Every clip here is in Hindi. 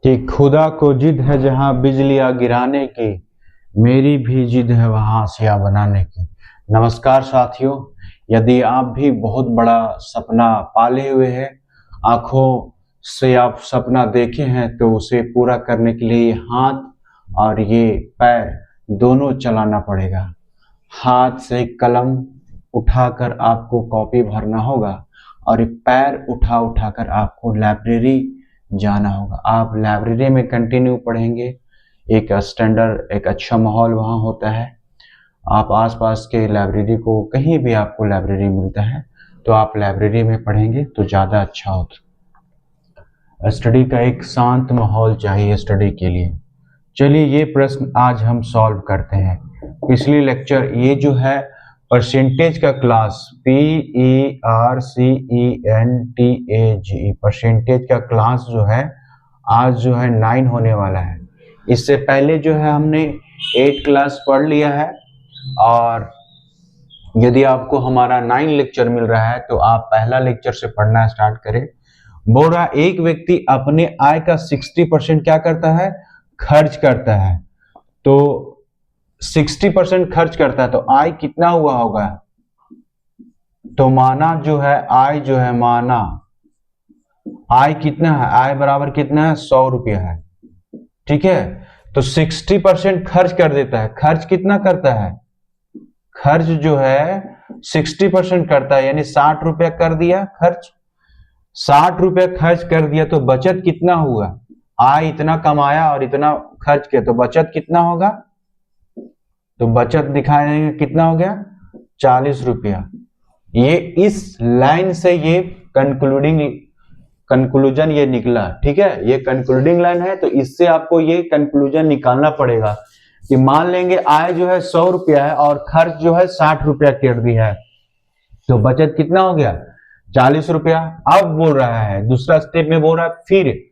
कि खुदा को जिद है जहां बिजलियां गिराने की, मेरी भी जिद है वहां आसिया बनाने की। नमस्कार साथियों, यदि आप भी बहुत बड़ा सपना पाले हुए हैं, आंखों से आप सपना देखे हैं, तो उसे पूरा करने के लिए हाथ और ये पैर दोनों चलाना पड़ेगा। हाथ से कलम उठाकर आपको कॉपी भरना होगा और पैर उठा उठाकर आपको लाइब्रेरी जाना होगा। आप लाइब्रेरी में कंटिन्यू पढ़ेंगे, एक स्टैंडर्ड एक अच्छा माहौल वहाँ होता है। आप आसपास के लाइब्रेरी को, कहीं भी आपको लाइब्रेरी मिलता है तो आप लाइब्रेरी में पढ़ेंगे तो ज़्यादा अच्छा होता। स्टडी का एक शांत माहौल चाहिए स्टडी के लिए। चलिए ये प्रश्न आज हम सॉल्व करते हैं। पिछली लेक्चर ये जो है परसेंटेज का क्लास, PERCENTAGE परसेंटेज का क्लास जो है आज जो है 9 होने वाला है। इससे पहले जो है हमने 8 क्लास पढ़ लिया है, और यदि आपको हमारा 9 लेक्चर मिल रहा है तो आप पहला लेक्चर से पढ़ना स्टार्ट करें। बोल रहा एक व्यक्ति अपने आय का 60% क्या करता है, खर्च करता है। तो 60% खर्च करता है तो आय कितना हुआ होगा, तो माना जो है आय जो है, माना आय कितना है, आय बराबर कितना है, 100 रुपया है। ठीक है, तो 60% खर्च कर देता है। खर्च कितना करता है, खर्च जो है 60% करता है, यानी 60 रुपया कर दिया खर्च। 60 रुपया खर्च कर दिया तो बचत कितना हुआ, आय इतना कमाया और इतना खर्च किया तो बचत कितना होगा, तो बचत दिखाएंगे कितना हो गया, 40 रुपया। ये इस लाइन से ये कंक्लूजन ये निकला। ठीक है, ये कंक्लूडिंग लाइन है, तो इससे आपको ये कंक्लूजन निकालना पड़ेगा कि मान लेंगे आय जो है 100 रुपया है और खर्च जो है 60 रुपया कर दिया है, तो बचत कितना हो गया, 40 रुपया। अब बोल रहा है दूसरा स्टेप में, बोल रहा है फिर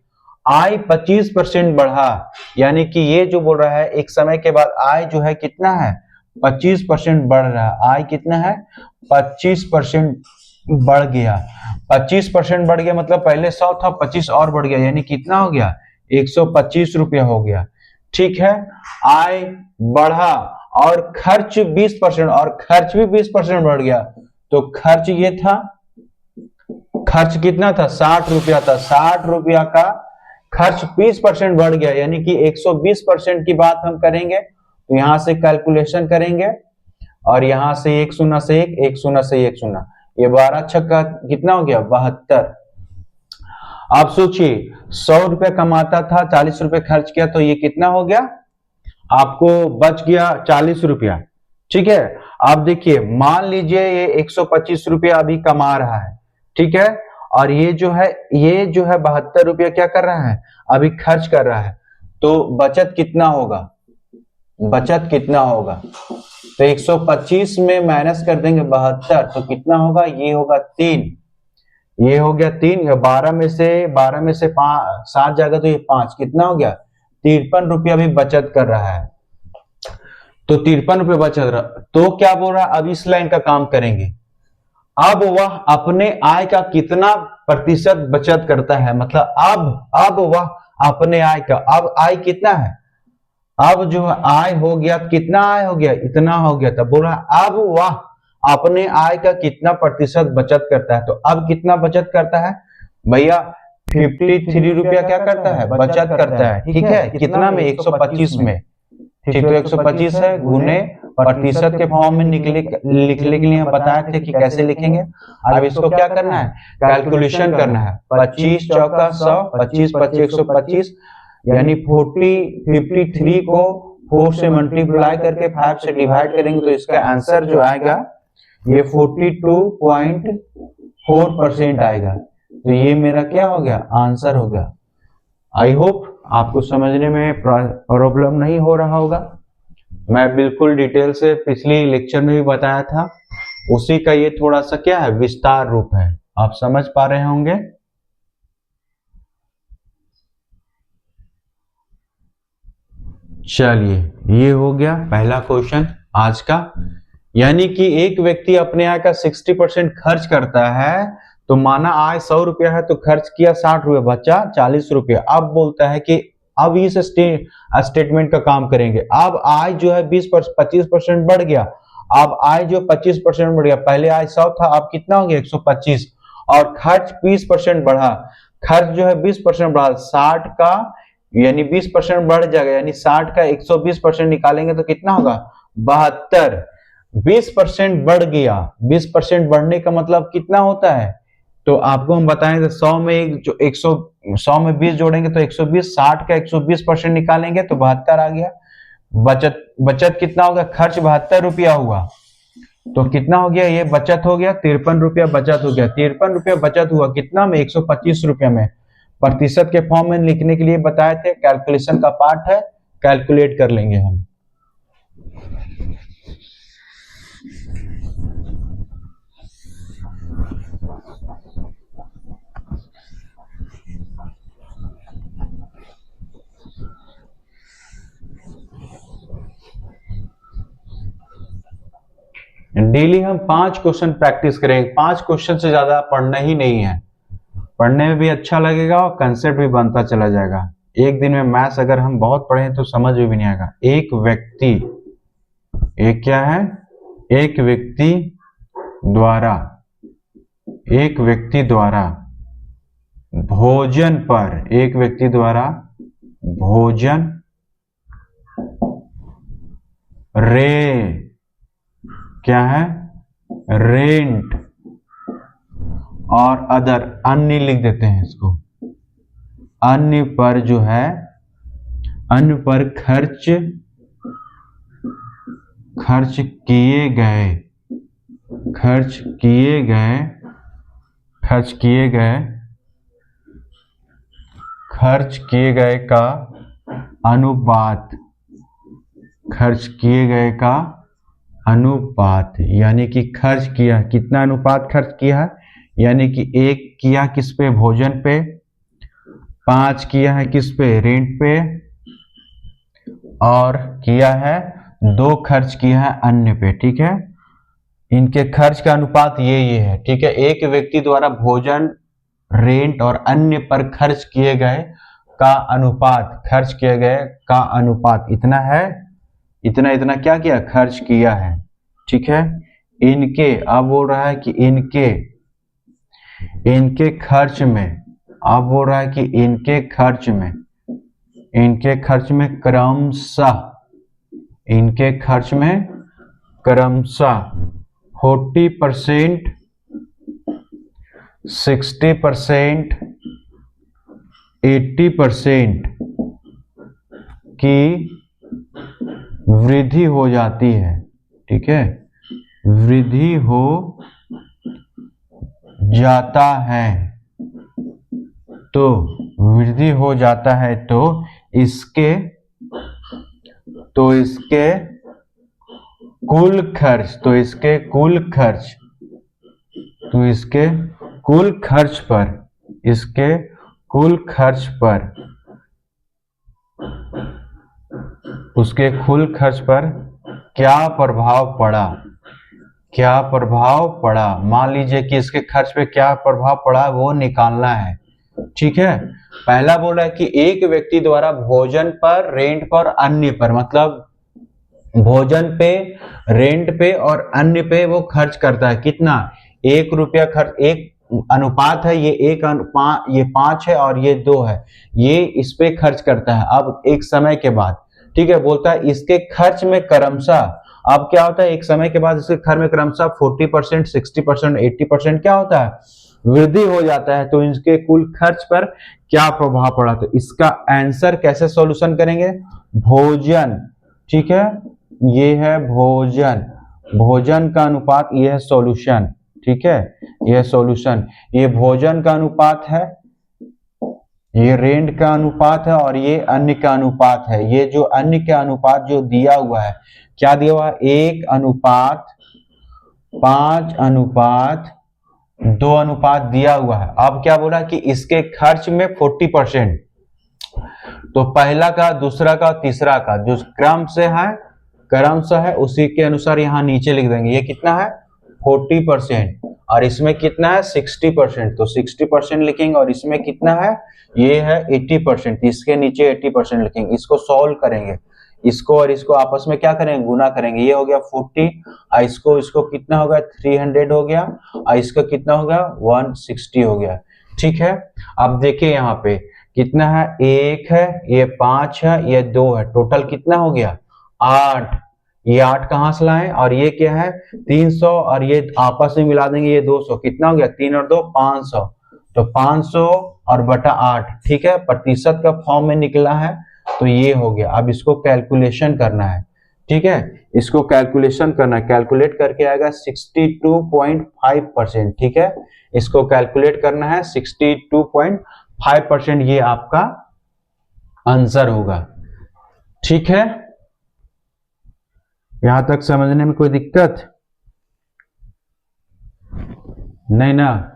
आय 25% बढ़ा, यानी कि ये जो बोल रहा है एक समय के बाद आय जो है कितना है, 25% बढ़ रहा है। आय कितना है, 25% बढ़ गया। 25% बढ़ गया मतलब पहले 100 था, 25 और बढ़ गया, यानी कितना हो गया, 125 रुपया हो गया। ठीक है, आय बढ़ा और खर्च 20%, और खर्च भी 20% बढ़ गया, तो खर्च ये था, खर्च कितना था, 60 रुपया था। 60 रुपया का खर्च 20% बढ़ गया, यानी कि 120% की बात हम करेंगे। तो यहां से कैलकुलेशन करेंगे और यहां से 1 शून्य से 1, 1 शून्य से 1 शून्य, ये 12 छक्का कितना हो गया, 72। आप सोचिए 100 रुपया कमाता था, 40 रुपये खर्च किया, तो ये कितना हो गया, आपको बच गया 40 रुपया। ठीक है, आप देखिए मान लीजिए ये 125 रुपया अभी कमा रहा है। ठीक है, और ये जो है 72 रुपया क्या कर रहा है, अभी खर्च कर रहा है, तो बचत कितना होगा, बचत कितना होगा, तो 125 में माइनस कर देंगे 72, तो कितना होगा, ये होगा 3, ये हो गया 3, 12 में से 7 जाएगा तो ये 5, कितना हो गया, 53 रुपया भी बचत कर रहा है। तो 53 रुपये बचत रहा, तो क्या बोल रहा है, अब इस लाइन का काम करेंगे। अब वह अपने आय का कितना प्रतिशत बचत करता है, मतलब अब वह अपने आय का, अब आय कितना है, अब जो आय हो गया, कितना आय हो गया, इतना हो गया, तब बोल रहा अब वह अपने आय का कितना प्रतिशत बचत करता है। तो अब कितना बचत करता है भैया, 53 रुपया क्या करता है, बचत करता है। ठीक है, कितना में, 125 में। ठीक, तो 125 है गुने प्रतिशत के फॉर्म में लिखने के लिए हम बताए थे कि कैसे लिखेंगे। अब इसको क्या करना है, कैलकुलेशन करना है। 25 चौका 100, 25 25 125, यानी 53 को 4 से मल्टीप्लाई करके 5 से डिवाइड करेंगे, तो इसका आंसर जो आएगा ये 42.4% आएगा। तो ये मेरा क्या हो गया, आंसर हो गया। आई होप आपको समझने में प्रॉब्लम नहीं हो रहा होगा। मैं बिल्कुल डिटेल से पिछली लेक्चर में भी बताया था, उसी का ये थोड़ा सा क्या है, विस्तार रूप है। आप समझ पा रहे होंगे। चलिए, ये हो गया पहला क्वेश्चन आज का, यानी कि एक व्यक्ति अपने आय का 60% खर्च करता है तो माना आय 100 रुपया है तो खर्च किया 60 रुपया, बचा 40 रुपया। अब बोलता है कि अब इस स्टेटमेंट का काम करेंगे। अब आय जो है 25% बढ़ गया। अब आय जो 25% बढ़ गया, पहले आय 100 था, अब कितना हो गया 125, और खर्च 20% बढ़ा। खर्च जो है 20% बढ़ा, 60 का यानी 20% बढ़ जाएगा, यानी 60 का 120% निकालेंगे तो कितना होगा 72। 20% बढ़ गया। 20% बढ़ने का मतलब कितना होता है, तो आपको हम बताएं तो 100 में जो 100 में 20 जोड़ेंगे तो 120, 60 का 120% निकालेंगे तो 72 आ गया। बचत कितना होगा, खर्च 72 रुपया हुआ, तो कितना हो गया, ये बचत हो गया 53 रुपया बचत हो गया। 53 रुपया बचत हुआ कितना में, 125 रुपया में। प्रतिशत के फॉर्म में लिखने के लिए बताए थे, कैलकुलेशन का पार्ट है, कैलकुलेट कर लेंगे हम। डेली हम 5 क्वेश्चन प्रैक्टिस करेंगे। 5 क्वेश्चन से ज्यादा पढ़ना ही नहीं है, पढ़ने में भी अच्छा लगेगा और कंसेप्ट भी बनता चला जाएगा। एक दिन में मैथ्स अगर हम बहुत पढ़ें तो समझ में भी नहीं आएगा। एक व्यक्ति, एक क्या है, एक व्यक्ति द्वारा भोजन पर, एक व्यक्ति द्वारा भोजन क्या है, रेंट और अदर, अन्य लिख देते हैं इसको, अन्य पर जो है, अन्य पर खर्च किए गए का अनुपात, यानी कि खर्च किया कितना, अनुपात खर्च किया है, यानी कि 1 किया किस पे, भोजन पे, 5 किया है किस पे, रेंट पे, और किया है 2 खर्च किया है अन्य पे। ठीक है, इनके खर्च का अनुपात ये है। ठीक है, एक व्यक्ति द्वारा भोजन, रेंट और अन्य पर खर्च किए गए का अनुपात, इतना है, इतना क्या किया, खर्च किया है। ठीक है, इनके, अब बोल रहा है कि इनके खर्च में, अब बोल रहा है कि इनके खर्च में क्रमशः 40%, 60%, 80% की वृद्धि हो जाती है। ठीक है, वृद्धि हो जाता है, तो इसके कुल खर्च पर क्या प्रभाव पड़ा, मान लीजिए कि इसके खर्च पे क्या प्रभाव पड़ा वो निकालना है। ठीक है, पहला बोला है कि एक व्यक्ति द्वारा भोजन पर, रेंट पर, अन्य पर, मतलब भोजन पे, रेंट पे और अन्य पे वो खर्च करता है कितना, 1 रुपया खर्च, एक अनुपात है, ये 5 है और ये 2 है, ये इस पे खर्च करता है। अब एक समय के बाद, ठीक है, बोलता है इसके खर्च में क्रमशः, अब क्या होता है, एक समय के बाद इसके खर्च में क्रमशः 40%, 60%, 80% क्या होता है, वृद्धि हो जाता है। तो इसके कुल खर्च पर क्या प्रभाव पड़ा, तो इसका आंसर कैसे सॉल्यूशन करेंगे, भोजन। ठीक है, ये है भोजन का अनुपात, ये है सॉल्यूशन। ठीक है, ये सॉल्यूशन, ये भोजन का अनुपात है, ये रेंट का अनुपात है और ये अन्य का अनुपात है। ये जो अन्य का अनुपात जो दिया हुआ है, क्या दिया हुआ है, 1:5:2 दिया हुआ है। अब क्या बोला कि इसके खर्च में 40%, तो पहला का, दूसरा का, तीसरा का जो क्रम से है उसी के अनुसार यहां नीचे लिख देंगे। ये कितना है 40%, और इसमें कितना है 60%, तो 60% लिखेंगे। और इसमें कितना है, ये है 80%, इसके नीचे 80% लिखेंगे। इसको सॉल्व करेंगे, इसको और इसको आपस में क्या करेंगे, गुना करेंगे। ये हो गया 40 और इसको कितना हो गया 300 हो गया और इसका कितना हो गया 160 हो गया। ठीक है, अब देखिए यहाँ पे कितना है, 1 है, ये 5 है, ये 2 है, टोटल कितना हो गया 8। ये 8 कहां से लाए, और ये क्या है 300 और ये आपस में मिला देंगे, ये 200, कितना हो गया 3 और 2 500, तो 500 और बटा 8। ठीक है, प्रतिशत का फॉर्म में निकला है, तो ये हो गया। अब इसको कैलकुलेशन करना है। ठीक है, इसको कैलकुलेशन करना है, कैलकुलेट करके आएगा 62.5%। ठीक है, इसको कैलकुलेट करना है 62.5%, ये आपका आंसर होगा। ठीक है, यहां तक समझने में कोई दिक्कत नहीं ना?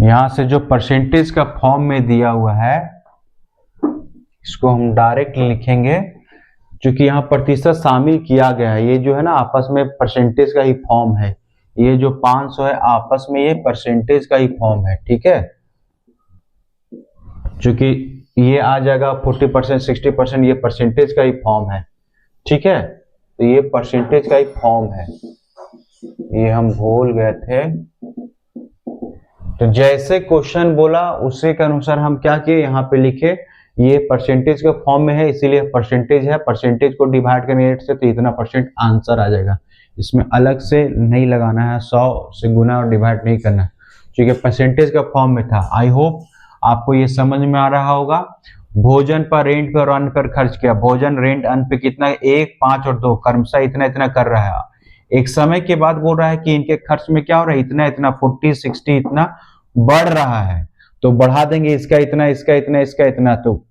यहां से जो परसेंटेज का फॉर्म में दिया हुआ है, इसको हम डायरेक्ट लिखेंगे, क्योंकि यहाँ प्रतिशत शामिल किया गया है। ये जो है ना आपस में परसेंटेज का ही फॉर्म है। ये जो 500 है आपस में ये परसेंटेज का ही फॉर्म है। ठीक है, क्योंकि ये आ जाएगा 40%, 60%, ये परसेंटेज का ही फॉर्म है। ठीक है, तो ये परसेंटेज का ही फॉर्म है, ये हम भूल गए थे। तो जैसे क्वेश्चन बोला उसी के अनुसार हम क्या किए, यहाँ पे लिखे ये परसेंटेज के फॉर्म में है, इसीलिए परसेंटेज है। परसेंटेज को डिवाइड करेंगे 8 से तो इतना परसेंट आंसर आ जाएगा। इसमें अलग से नहीं लगाना है, 100 से गुना और डिवाइड नहीं करना है, क्योंकि परसेंटेज का फॉर्म में था। आई होप आपको ये समझ में आ रहा होगा। भोजन पर, रेंट पर और अन्न पर खर्च किया। भोजन, रेंट, अन्न पे कितना, 1, 5 और 2 क्रमशः इतना इतना कर रहा है। एक समय के बाद बोल रहा है कि इनके खर्च में क्या हो रहा है, इतना इतना 40, 60 इतना बढ़ रहा है, तो बढ़ा देंगे इसका इतना, इसका इतना, इसका इतना। तो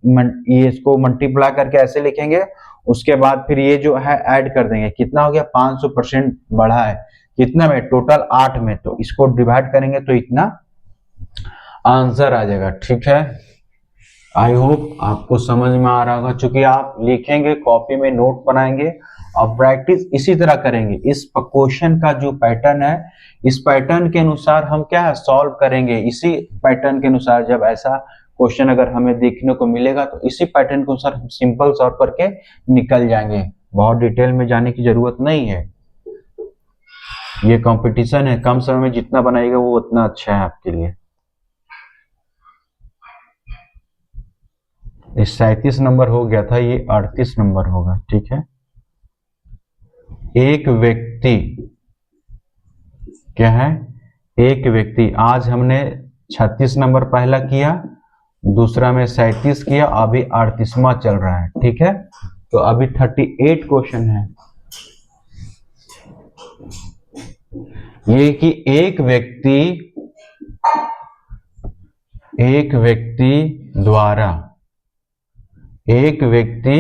ये इसको मल्टीप्लाई करके ऐसे लिखेंगे, उसके बाद फिर ये जो है ऐड कर देंगे, कितना हो गया 500% बढ़ा है, कितना में, टोटल 8 में, तो इसको डिवाइड करेंगे तो इतना आंसर आ जाएगा। ठीक है, आई होप आपको समझ में आ रहा होगा। चूंकि आप लिखेंगे, कॉपी में नोट बनाएंगे और प्रैक्टिस इसी तरह करेंगे। इस क्वेश्चन का जो पैटर्न है, इस पैटर्न के अनुसार हम क्या है सॉल्व करेंगे। इसी पैटर्न के अनुसार जब ऐसा क्वेश्चन अगर हमें देखने को मिलेगा तो इसी पैटर्न के अनुसार हम सिंपल सॉल्व करके निकल जाएंगे। बहुत डिटेल में जाने की जरूरत नहीं है, ये कंपटीशन है, कम समय में जितना बनाएगा वो उतना अच्छा है आपके लिए। इस 37 नंबर हो गया था, ये 38 नंबर होगा। ठीक है, एक व्यक्ति क्या है, एक व्यक्ति, आज हमने 36 नंबर पहला किया, दूसरा में 37 किया, अभी 38वां चल रहा है। ठीक है, तो अभी 38 क्वेश्चन है। ये कि एक व्यक्ति द्वारा, एक व्यक्ति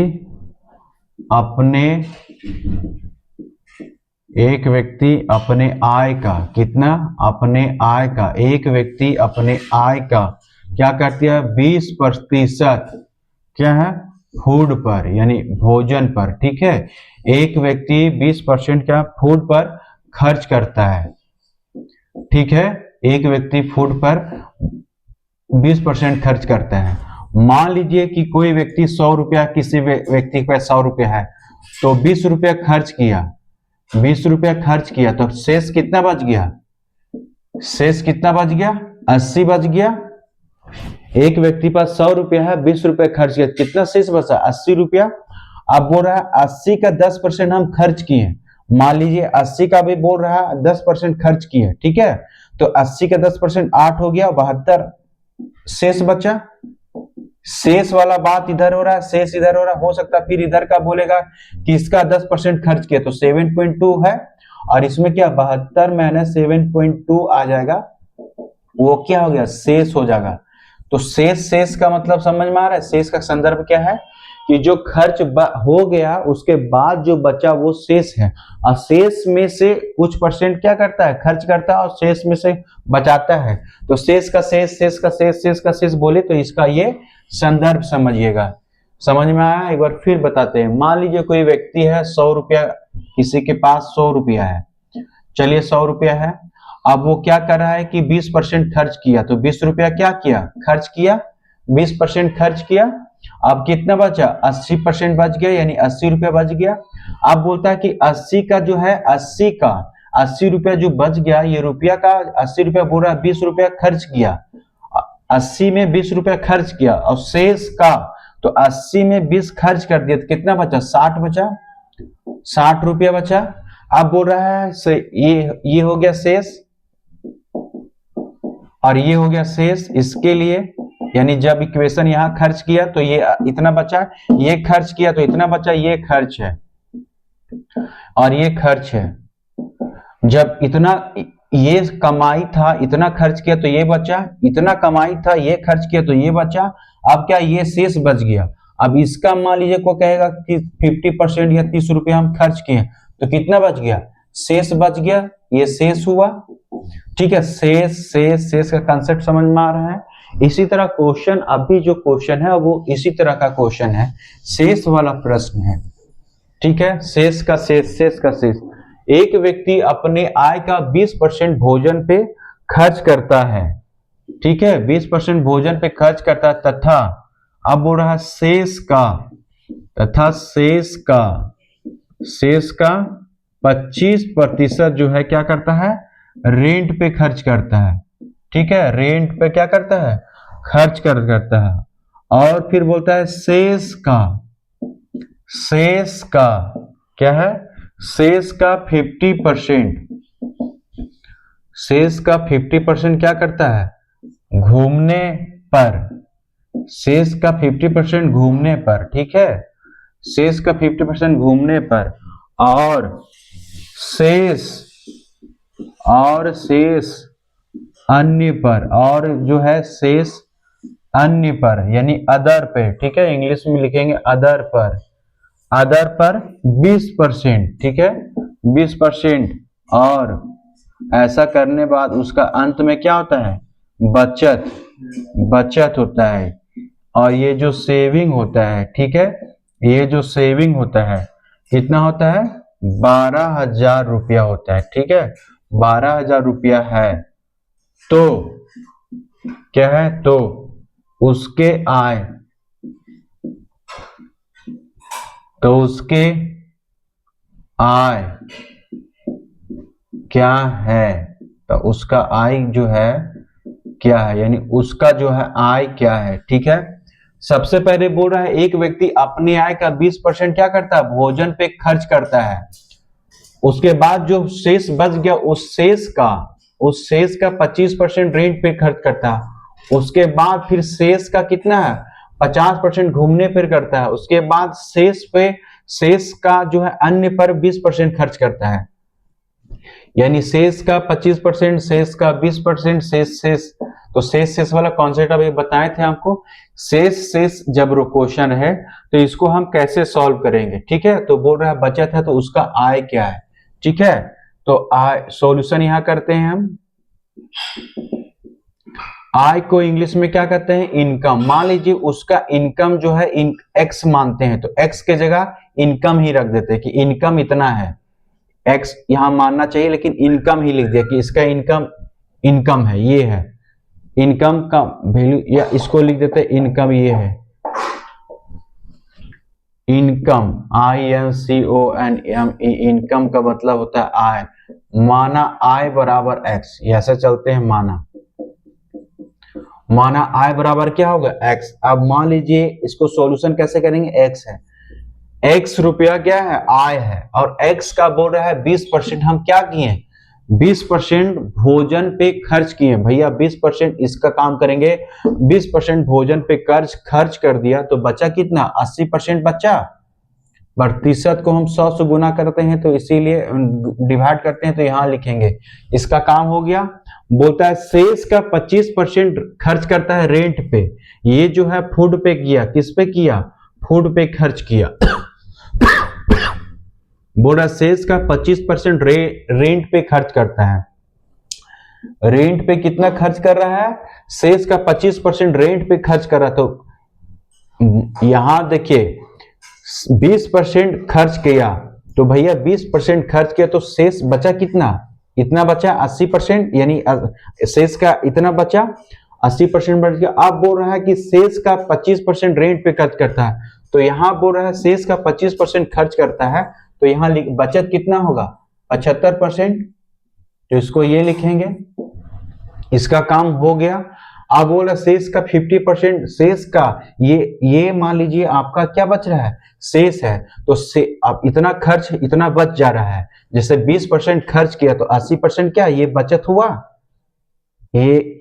अपने आय का, कितना, अपने आय का, एक व्यक्ति अपने आय का क्या करती है 20% क्या है फूड पर, यानी भोजन पर। ठीक है, एक व्यक्ति 20% क्या फूड पर खर्च करता है। ठीक है, एक व्यक्ति फूड पर 20% खर्च करता है। मान लीजिए कि कोई व्यक्ति 100 रुपया, किसी व्यक्ति पे 100 रुपया है, तो 20 रुपया खर्च किया, 20 रुपया खर्च किया, तो शेष कितना बच गया, शेष कितना बच गया 80 बच गया। एक व्यक्ति पास 100 रुपया है, 20 रुपया खर्च किया, कितना शेष बचा 80 रुपया। अब बोल रहा है 80 का 10% हम खर्च किए, मान लीजिए 80 का भी बोल रहा है 10% खर्च किए। ठीक है, तो 80 का 10% 8 हो गया, 72 शेष बचा। शेष वाला बात इधर हो रहा है, शेष इधर हो रहा है, हो सकता है फिर इधर का बोलेगा कि इसका 10% खर्च किया, तो 7.2 है, और इसमें क्या 72 माइनस 7.2 आ जाएगा, वो क्या हो गया शेष हो जाएगा। तो शेष का मतलब समझ में आ रहा है, शेष का संदर्भ क्या है कि जो खर्च हो गया उसके बाद जो बचा वो शेष है, और शेष में से कुछ परसेंट क्या करता है खर्च करता है और शेष में से बचाता है। तो शेष का शेष, शेष का शेष, शेष का शेष बोले तो इसका ये संदर्भ समझिएगा। समझ में आया? एक बार फिर बताते हैं। मान लीजिए कोई व्यक्ति है 100 रुपया, किसी के पास 100 रुपया है, चलिए 100 रुपया है। अब वो क्या कर रहा है कि 20% खर्च किया, तो 20 रुपया क्या किया, खर्च किया, 20% खर्च किया। अब कितना बचा, 80% बच गया, यानी 80 रुपया बच गया। अब बोलता है कि 80 का जो है 80 रुपया जो बच गया, ये रुपया का 80 रुपया बोल रहा है, 20 रुपया खर्च किया, 80 में 20 रुपया खर्च किया, और शेष का तो 80 में 20 खर्च कर दिया, तो कितना बचा, 60 बचा, 60 रुपया बचा। अब बोल रहा है ये हो गया शेष, और ये हो गया शेष इसके लिए, यानी जब इक्वेशन यहां खर्च किया तो ये इतना बचा, ये खर्च किया तो इतना बचा, ये खर्च है और ये खर्च है। जब इतना ये कमाई था, इतना खर्च किया तो ये बचा, इतना कमाई था, ये खर्च किया तो ये बचा। अब क्या, ये शेष बच गया। अब इसका मान लीजिए को कहेगा कि 50% या 30 रुपये हम खर्च किए, तो कितना बच गया, शेष बच गया, ये शेष हुआ। ठीक है, शेष का कंसेप्ट समझ में आ रहा है। इसी तरह क्वेश्चन, अभी जो क्वेश्चन है वो इसी तरह का क्वेश्चन है, शेष वाला प्रश्न है। ठीक है, शेष का शेष। एक व्यक्ति अपने आय का 20% भोजन पे खर्च करता है। ठीक है, 20% भोजन पे खर्च करता है, तथा अब बोल रहा है शेष का 25% जो है क्या करता है, रेंट पे खर्च करता है। ठीक है, रेंट पे क्या करता है, खर्च करता है। और फिर बोलता है शेष का क्या है, शेष का 50%, शेष का 50% क्या करता है, घूमने पर, शेष का 50% घूमने पर। ठीक है, शेष का 50% घूमने पर, और शेष अन्य पर, और जो है शेष अन्य पर यानी अदर पे। ठीक है, इंग्लिश में लिखेंगे अदर पर 20%। ठीक है, 20%। और ऐसा करने बाद उसका अंत में क्या होता है, बचत होता है। और ये जो सेविंग होता है, ठीक है, ये जो सेविंग होता है कितना होता है, 12,000 रुपया होता है। ठीक है, 12,000 रुपया है। तो क्या है, तो उसके आय क्या है, तो उसका आय जो है क्या है, यानी उसका जो है आय क्या है। ठीक है, सबसे पहले बोल रहा है एक व्यक्ति अपनी आय का 20% क्या करता है, भोजन पे खर्च करता है। उसके बाद जो शेष बच गया, उस शेष का 25% रेंट पे खर्च करता है। उसके बाद फिर शेष का कितना है, 50% घूमने पर करता है। उसके बाद शेष का जो है अन्य पर 20% खर्च करता है, यानी शेष का 25%, शेष का 20%, शेष। तो शेष वाला कॉन्सेप्ट अभी बताए थे आपको। शेष जब क्वेश्चन है तो इसको हम कैसे सॉल्व करेंगे। ठीक है, तो बोल रहा है बचत है तो उसका आय क्या है। ठीक है, तो आय सॉल्यूशन यहां करते हैं हम। आय को इंग्लिश में क्या कहते हैं, इनकम। मान लीजिए उसका इनकम जो है एक्स मानते हैं, तो एक्स के जगह इनकम ही रख देते हैं कि इनकम इतना है। एक्स यहां मानना चाहिए लेकिन इनकम ही लिख दिया कि इसका इनकम है, ये है इनकम का वैल्यू, या इसको लिख देते हैं इनकम, ये है इनकम, INCOME। इनकम का मतलब होता है आय। माना आय बराबर एक्स, ऐसे चलते हैं। माना आय बराबर क्या होगा, एक्स। अब मान लीजिए इसको सॉल्यूशन कैसे करेंगे, एक्स है, एक्स रुपया क्या है, आय है, और एक्स का बोल रहा है 20%। हम क्या किए, 20% भोजन पे खर्च किए भैया, 20% इसका काम करेंगे। 20% भोजन पे खर्च कर दिया, तो बचा कितना, 80% बचा। प्रतिशत को हम 100 से गुना करते हैं, तो इसीलिए डिवाइड करते हैं, तो यहां लिखेंगे। इसका काम हो गया। बोलता है शेष का 25% खर्च करता है रेंट पे। ये जो है फूड पे किया, किस पे किया, फूड पे खर्च किया। बोला शेष का 25% रेंट पे खर्च करता है। रेंट पे कितना खर्च कर रहा है, शेष का 25% रेंट पे खर्च कर रहा, तो यहां देखिए 20% खर्च किया, तो भैया 20% खर्च किया तो शेष बचा कितना, इतना बचा 80%, यानी शेष का इतना बचा 80% बच गया। अब बोल रहा है कि शेष का 25% रेंट पे खर्च करता है, तो यहाँ बोल रहा है शेष का 25% खर्च करता है, तो यहाँ बचत कितना होगा 75%, तो इसको ये लिखेंगे, इसका काम हो गया। अब बोला शेष का 50%, शेष का ये मान लीजिए आपका क्या बच रहा है, शेष है, तो अब इतना खर्च इतना बच जा रहा है, जैसे 20% खर्च किया तो 80% क्या ये बचत हुआ, ये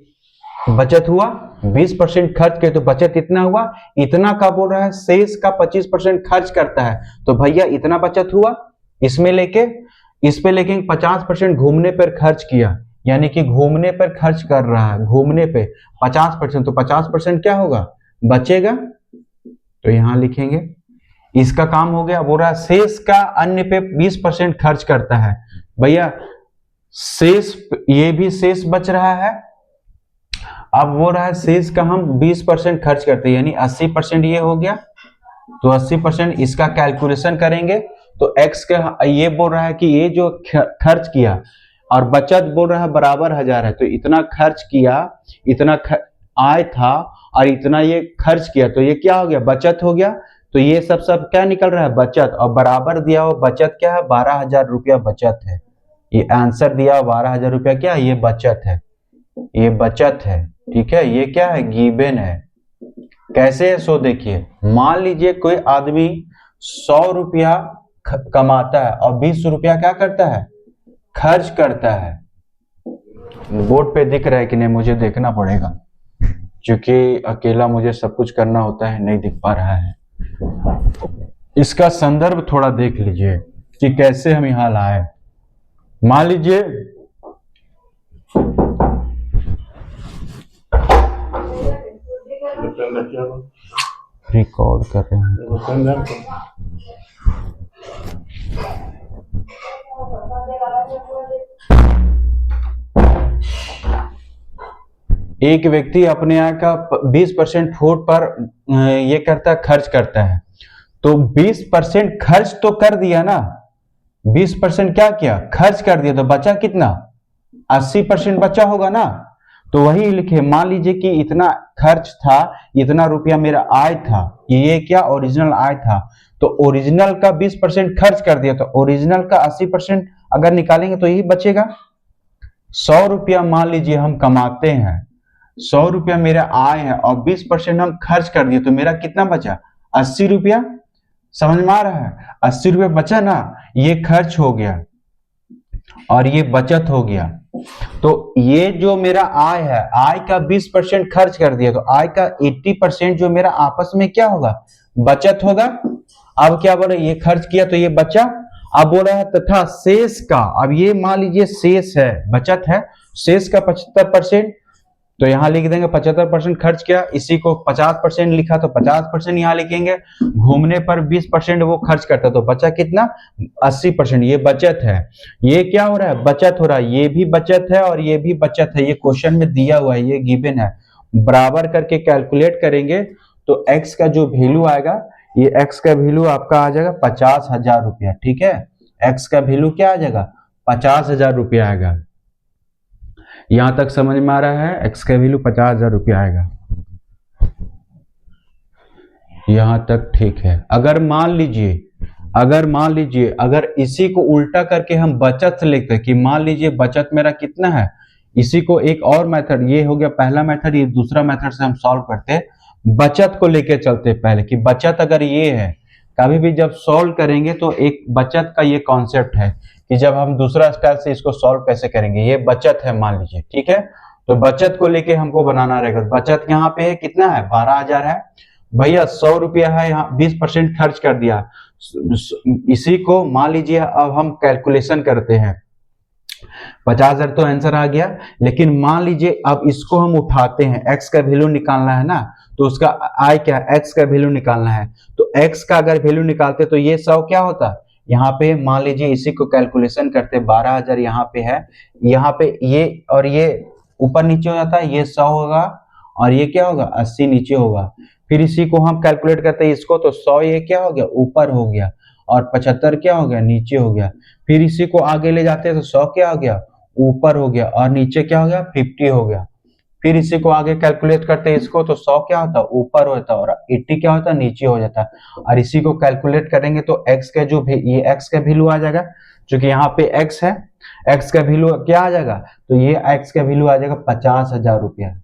बचत हुआ। 20% खर्च किया तो बचत इतना हुआ, इतना का बोल रहा है शेष का 25% खर्च करता है, तो भैया इतना बचत हुआ। इसमें लेके इस पे लेके 50% घूमने पर खर्च किया, यानी कि घूमने पर खर्च कर रहा है, घूमने पे 50%, तो 50% क्या होगा बचेगा, तो यहां लिखेंगे। इसका काम हो गया। बोल रहा है शेष का अन्य पे 20% खर्च करता है, भैया शेष ये भी शेष बच रहा है। अब वो रहा है शेष का हम 20% खर्च करते हैं, यानी 80% ये हो गया, तो 80% इसका कैलकुलेशन करेंगे, तो x का ये बोल रहा है कि ये जो खर्च किया और बचत बोल रहा है बराबर 1000 है, तो इतना खर्च किया, इतना आय था और इतना ये खर्च किया, तो ये क्या हो गया बचत हो गया। तो ये सब क्या निकल रहा है बचत, और बराबर दिया हो बचत क्या है 12,000 रुपया बचत है, ये आंसर दिया 12,000 रुपया क्या ये बचत है, ये बचत है, ठीक है। ये क्या है गिवन है। कैसे है सो देखिए, मान लीजिए कोई आदमी 100 रुपया कमाता है और 20 रुपया क्या करता है खर्च करता है। बोर्ड पे दिख रहा है कि नहीं मुझे देखना पड़ेगा, क्योंकि अकेला मुझे सब कुछ करना होता है, नहीं दिख पा रहा है। इसका संदर्भ थोड़ा देख लीजिए कि कैसे हम यहां लाए। मान लीजिए रिकॉर्ड कर रहे हैं, एक व्यक्ति अपने आय का 20% फूड पर ये करता है खर्च करता है, तो 20% खर्च तो कर दिया ना, 20% क्या किया खर्च कर दिया, तो बचा कितना 80% बचा होगा ना। तो वही लिखे, मान लीजिए कि इतना खर्च था, इतना रुपया मेरा आय था, ये क्या ओरिजिनल आय था, तो ओरिजिनल का 20% खर्च कर दिया, तो ओरिजिनल का 80% अगर निकालेंगे तो यही बचेगा। 100 रुपया मान लीजिए हम कमाते हैं, 100 रुपया मेरा आय है और 20% हम खर्च कर दिए, तो मेरा कितना बचा 80 रुपया। समझ में आ रहा है, 80 रुपया बचा ना, ये खर्च हो गया और ये बचत हो गया। तो ये जो मेरा आय है, आय का 20% खर्च कर दिया, तो आय का 80% जो मेरा आपस में क्या होगा बचत होगा। अब क्या बोल रहे ये खर्च किया तो ये बचा। अब बोल रहा है तथा शेष का, अब ये मान लीजिए शेष है बचत है, शेष का 75%, तो यहां लिख देंगे 75% खर्च किया, इसी को 50% लिखा तो 50% यहां लिखेंगे। घूमने पर 20% वो खर्च करता, तो बचा कितना 80%, ये बचत है। ये क्या हो रहा है बचत हो रहा है, ये भी बचत है और ये भी बचत है, ये क्वेश्चन में दिया हुआ है, ये गिवन है। बराबर करके कैलकुलेट करेंगे तो x का जो वैल्यू आएगा, ये x का वैल्यू आपका आ जाएगा 50,000 रुपया, ठीक है। x का वैल्यू क्या आ जाएगा 50,000 रुपया आएगा। यहां तक समझ में आ रहा है, x का वैल्यू 50,000 रुपया आएगा, यहां तक ठीक है। अगर मान लीजिए अगर इसी को उल्टा करके हम बचत से लिखते हैं कि मान लीजिए बचत मेरा कितना है, इसी को एक और मेथड, ये हो गया पहला मेथड, ये दूसरा मेथड से हम सॉल्व करते हैं, बचत को लेके चलते पहले कि बचत अगर ये है, कभी भी जब सॉल्व करेंगे तो एक बचत का ये कॉन्सेप्ट है कि जब हम दूसरा स्टाइल से इसको सॉल्व कैसे करेंगे, ये बचत है मान लीजिए, ठीक है। तो बचत को लेके हमको बनाना रहेगा। बचत यहाँ पे है कितना है 12,000 है, भैया 100 रुपया है, यहाँ 20% खर्च कर दिया। इसी को मान लीजिए अब हम कैलकुलेशन करते हैं, 50,000 तो आंसर आ गया, लेकिन मान लीजिए अब इसको हम उठाते हैं, x का वैल्यू निकालना है ना, तो उसका आय क्या है x का वैल्यू निकालना है, तो x का अगर वैल्यू निकालते तो ये 100 क्या होता, यहाँ पे मान लीजिए इसी को कैलकुलेशन करते 12,000 यहाँ पे है, यहाँ पे ये और ये ऊपर नीचे हो जाता है, ये 100 होगा और ये क्या होगा 80 नीचे होगा, फिर इसी को हम कैलकुलेट करते हैं इसको, तो 100 ये क्या हो गया ऊपर हो गया और 75 क्या हो गया नीचे हो गया। फिर इसी को आगे ले जाते हैं तो 100 क्या हो गया ऊपर हो गया और नीचे क्या हो गया 50 हो गया। फिर इसी को आगे कैलकुलेट करते हैं इसको, तो 100 क्या होता है ऊपर होता है और 80 क्या होता है नीचे हो जाता है। और इसी को कैलकुलेट करेंगे तो x का जो ये x का वैल्यू आ जाएगा, जो कि यहाँ पे x है, x का वैल्यू क्या आ जाएगा, तो ये x का वैल्यू आ जाएगा 50,000 रुपया।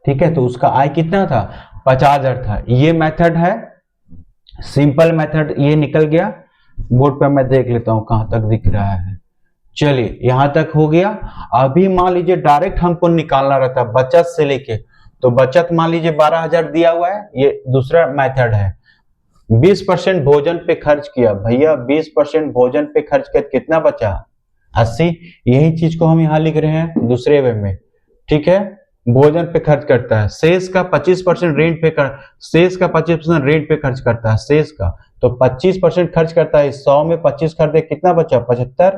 ठीक है, तो उसका आय कितना था 50,000 था। ये मेथड है सिंपल मेथड, ये निकल गया। बोर्ड पे मैं देख लेता हूं कहां तक दिख रहा है। चलिए यहां तक हो गया। अभी मान लीजिए डायरेक्ट हमको निकालना रहता है बचत से लेके, तो बचत मान लीजिए 12,000 दिया हुआ है, ये दूसरा मेथड है। 20% भोजन पे खर्च किया, भैया 20% भोजन पे खर्च किया कितना बचा 80। यही चीज को हम यहाँ लिख रहे हैं दूसरे वे में। ठीक है, भोजन पे खर्च करता है, शेष का 25% रेंट पे कर, शेष का 25% रेंट पे खर्च करता है, शेष का तो 25% खर्च करता है। 100 में 25 कर दे कितना बचा 75।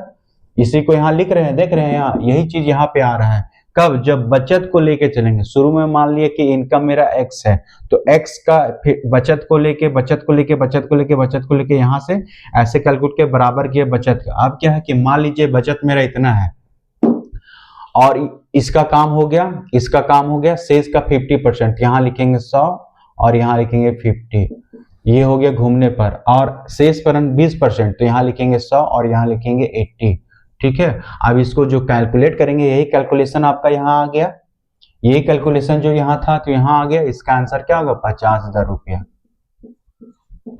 इसी को यहाँ लिख रहे हैं, देख रहे हैं यहाँ, यही चीज यहाँ पे आ रहा है। कब, जब बचत को लेके चलेंगे। शुरू में मान लिया कि इनकम मेरा x है, तो x का फिर बचत को लेके बचत को लेके बचत को लेके बचत को लेके यहाँ से ऐसे कैलकुलेट के बराबर किया बचत का। अब क्या है कि मान लीजिए बचत मेरा इतना है और इसका काम हो गया, इसका काम हो गया, शेष का 50% यहाँ लिखेंगे 100 और यहाँ लिखेंगे 50, ये हो गया घूमने पर। और शेष पर 20% तो यहाँ लिखेंगे 100 और यहाँ लिखेंगे 80। ठीक है, अब इसको जो कैलकुलेट करेंगे यही कैलकुलेशन आपका यहाँ आ गया, यही कैलकुलेशन जो यहाँ था तो यहाँ आ गया। इसका आंसर क्या होगा 50,000 रुपया।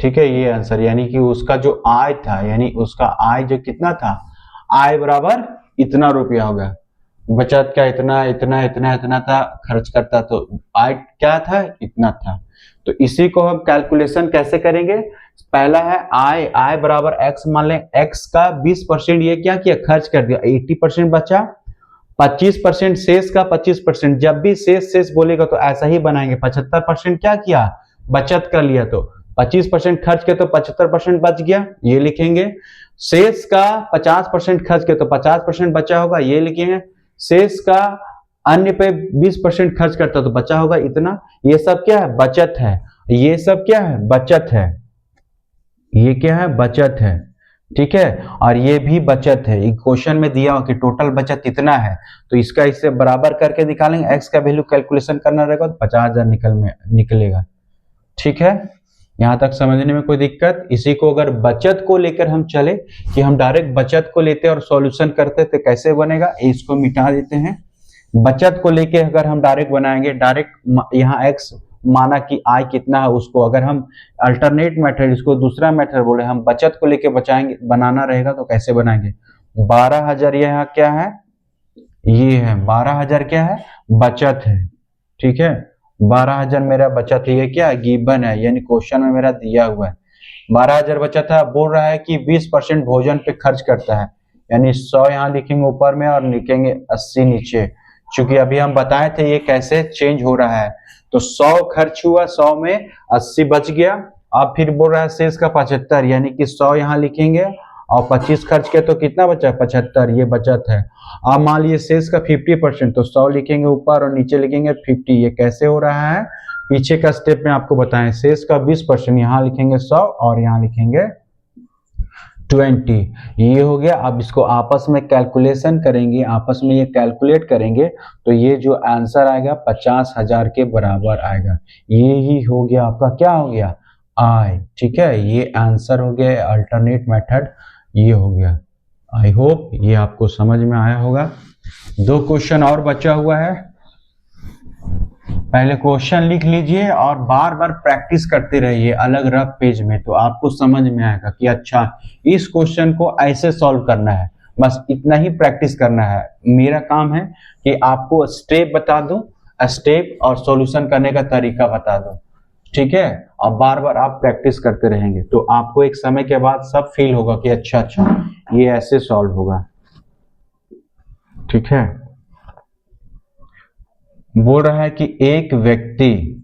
ठीक है, ये आंसर यानी कि उसका जो आय था, यानी उसका आय जो कितना था, आय बराबर इतना रुपया होगा। बचत का इतना इतना इतना इतना था, खर्च करता तो आय क्या था इतना था। तो इसी को हम कैलकुलेशन कैसे करेंगे, पहला है आय, आय बराबर x मान लें, x का 20% ये क्या किया खर्च कर दिया, 80% बचा, 25% शेष का 25%, जब भी शेष शेष बोलेगा तो ऐसा ही बनाएंगे। 75% क्या किया बचत कर लिया, तो 25% खर्च किया तो 75% बच गया, ये लिखेंगे। शेष का 50% खर्च किया तो 50% बचा होगा, ये लिखेंगे। शेष का अन्य पे 20% खर्च करता तो बचा होगा इतना। ये सब क्या है बचत है, ये सब क्या है बचत है, ये क्या है बचत है। ठीक है, और ये भी बचत है। क्वेश्चन में दिया हो कि टोटल बचत इतना है, तो इसका इससे बराबर करके निकालेंगे। x का वैल्यू कैलकुलेशन करना रहेगा तो 50,000 निकलेगा। ठीक है, यहां तक समझने में कोई दिक्कत। इसी को अगर बचत को लेकर हम चले कि हम डायरेक्ट बचत को लेते और सॉल्यूशन करते तो कैसे बनेगा, इसको मिटा देते हैं। बचत को लेके अगर हम डायरेक्ट बनाएंगे, डायरेक्ट यहाँ x माना कि आय कितना है, उसको अगर हम अल्टरनेट मेथड, इसको दूसरा मेथड बोले, हम बचत को लेके बचाएंगे, बनाना रहेगा तो कैसे बनाएंगे। 12,000 यहाँ क्या है, ये है 12,000 क्या है बचत है। ठीक है, 12,000 मेरा बचत है, ये क्या गिवन है यानी क्वेश्चन में मेरा दिया हुआ है। 12,000 बचत है, बोल रहा है कि 20% भोजन पे खर्च करता है, यानी 100 यहाँ लिखेंगे ऊपर में और लिखेंगे 80 नीचे। चूंकि अभी हम बताए थे ये कैसे चेंज हो रहा है, तो 100 खर्च हुआ, 100 में 80 बच गया। अब फिर बोल रहा है शेष का 75, यानी कि 100 यहाँ लिखेंगे और 25 खर्च किया तो कितना बचा 75, ये बचत है। अब मान लीजिए शेष का 50%, तो 100 लिखेंगे ऊपर और नीचे लिखेंगे 50। ये कैसे हो रहा है पीछे का स्टेप में आपको बताएं। शेष का 20%, यहाँ लिखेंगे 100 और यहाँ लिखेंगे 20, ये हो गया। अब इसको आपस में कैलकुलेशन करेंगे, आपस में ये कैलकुलेट करेंगे तो ये जो आंसर आएगा 50,000 के बराबर आएगा। ये ही हो गया आपका क्या हो गया आय। ठीक है, ये आंसर हो गया अल्टरनेट मेथड, ये हो गया। आई होप ये आपको समझ में आया होगा। 2 क्वेश्चन और बचा हुआ है, पहले क्वेश्चन लिख लीजिए और बार बार प्रैक्टिस करते रहिए अलग रफ पेज में, तो आपको समझ में आएगा कि अच्छा इस क्वेश्चन को ऐसे सॉल्व करना है। बस इतना ही प्रैक्टिस करना है। मेरा काम है कि आपको स्टेप बता दूं, स्टेप और सॉल्यूशन करने का तरीका बता दूं। ठीक है, और बार बार आप प्रैक्टिस करते रहेंगे तो आपको एक समय के बाद सब फील होगा कि अच्छा ये ऐसे सॉल्व होगा। ठीक है, बोल रहा है कि एक व्यक्ति